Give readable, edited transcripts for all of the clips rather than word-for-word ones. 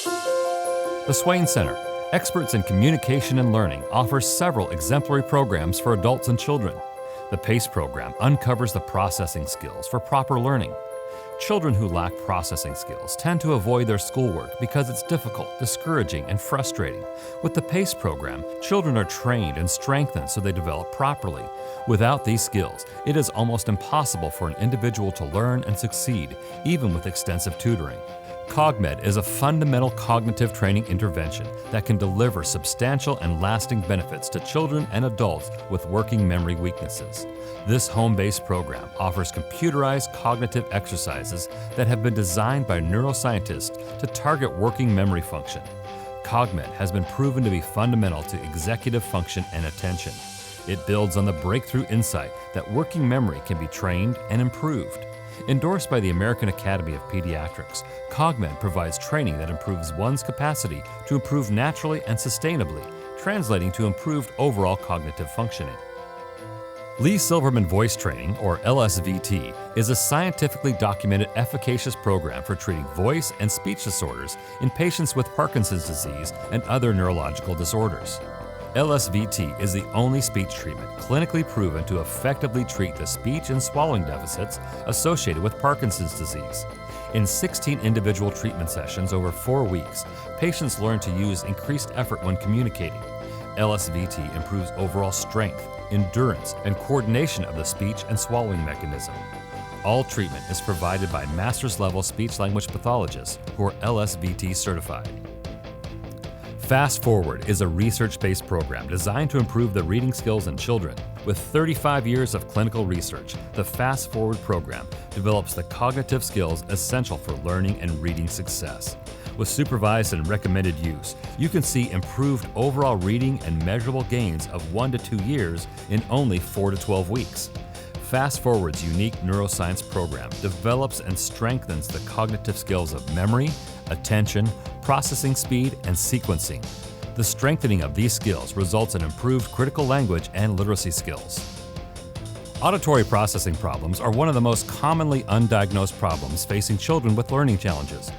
The Swain Center, experts in communication and learning, offers several exemplary programs for adults and children. The PACE program uncovers the processing skills for proper learning. Children who lack processing skills tend to avoid their schoolwork because it's difficult, discouraging, and frustrating. With the PACE program, children are trained and strengthened so they develop properly. Without these skills, it is almost impossible for an individual to learn and succeed, even with extensive tutoring. CogMed is a fundamental cognitive training intervention that can deliver substantial and lasting benefits to children and adults with working memory weaknesses. This home-based program offers computerized cognitive exercises that have been designed by neuroscientists to target working memory function. CogMed has been proven to be fundamental to executive function and attention. It builds on the breakthrough insight that working memory can be trained and improved. Endorsed by the American Academy of Pediatrics, CogMed provides training that improves one's capacity to improve naturally and sustainably, translating to improved overall cognitive functioning. Lee Silverman Voice Training, or LSVT, is a scientifically documented efficacious program for treating voice and speech disorders in patients with Parkinson's disease and other neurological disorders. LSVT is the only speech treatment clinically proven to effectively treat the speech and swallowing deficits associated with Parkinson's disease. In 16 individual treatment sessions over 4 weeks, patients learn to use increased effort when communicating. LSVT improves overall strength, endurance, and coordination of the speech and swallowing mechanism. All treatment is provided by master's-level speech-language pathologists who are LSVT certified. Fast Forward is a research-based program designed to improve the reading skills in children. With 35 years of clinical research, the Fast Forward program develops the cognitive skills essential for learning and reading success. With supervised and recommended use, you can see improved overall reading and measurable gains of 1 to 2 years in only 4 to 12 weeks. Fast Forward's unique neuroscience program develops and strengthens the cognitive skills of memory, attention, processing speed, and sequencing. The strengthening of these skills results in improved critical language and literacy skills. Auditory processing problems are one of the most commonly undiagnosed problems facing children with learning challenges.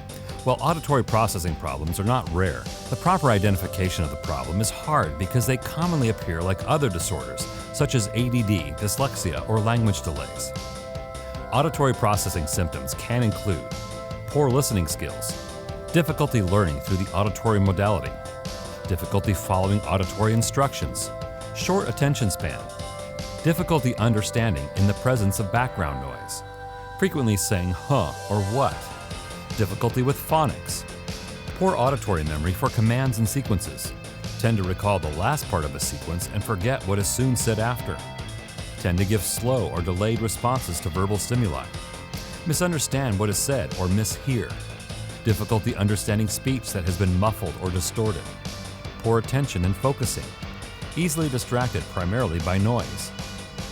While auditory processing problems are not rare, the proper identification of the problem is hard because they commonly appear like other disorders, such as ADD, dyslexia, or language delays. Auditory processing symptoms can include poor listening skills, difficulty learning through the auditory modality, difficulty following auditory instructions, short attention span, difficulty understanding in the presence of background noise, frequently saying huh or what, difficulty with phonics, poor auditory memory for commands and sequences, tend to recall the last part of a sequence and forget what is soon said after, tend to give slow or delayed responses to verbal stimuli, misunderstand what is said or mishear, difficulty understanding speech that has been muffled or distorted, poor attention and focusing, easily distracted primarily by noise,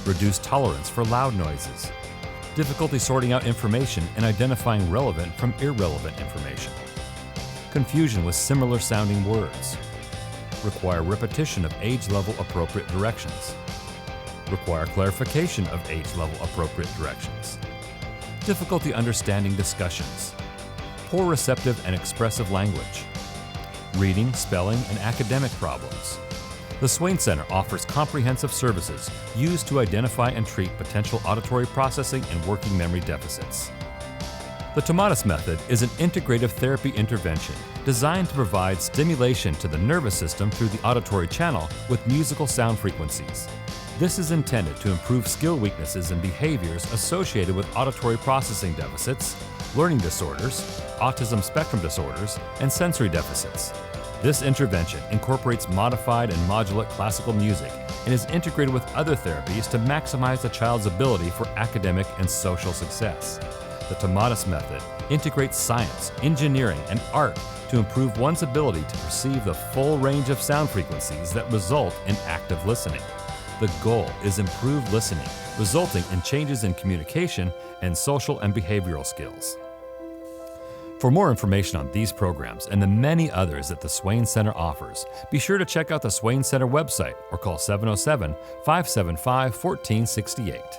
reduced tolerance for loud noises, difficulty sorting out information and identifying relevant from irrelevant information, confusion with similar sounding words, require repetition of age-level appropriate directions, require clarification of age-level appropriate directions, difficulty understanding discussions, poor receptive and expressive language, reading, spelling, and academic problems. The Swain Center offers comprehensive services used to identify and treat potential auditory processing and working memory deficits. The Tomatis method is an integrative therapy intervention designed to provide stimulation to the nervous system through the auditory channel with musical sound frequencies. This is intended to improve skill weaknesses and behaviors associated with auditory processing deficits, learning disorders, autism spectrum disorders, and sensory deficits. This intervention incorporates modified and modulate classical music and is integrated with other therapies to maximize the child's ability for academic and social success. The Tomatis method integrates science, engineering, and art to improve one's ability to perceive the full range of sound frequencies that result in active listening. The goal is improved listening, resulting in changes in communication and social and behavioral skills. For more information on these programs and the many others that the Swain Center offers, be sure to check out the Swain Center website or call 707-575-1468.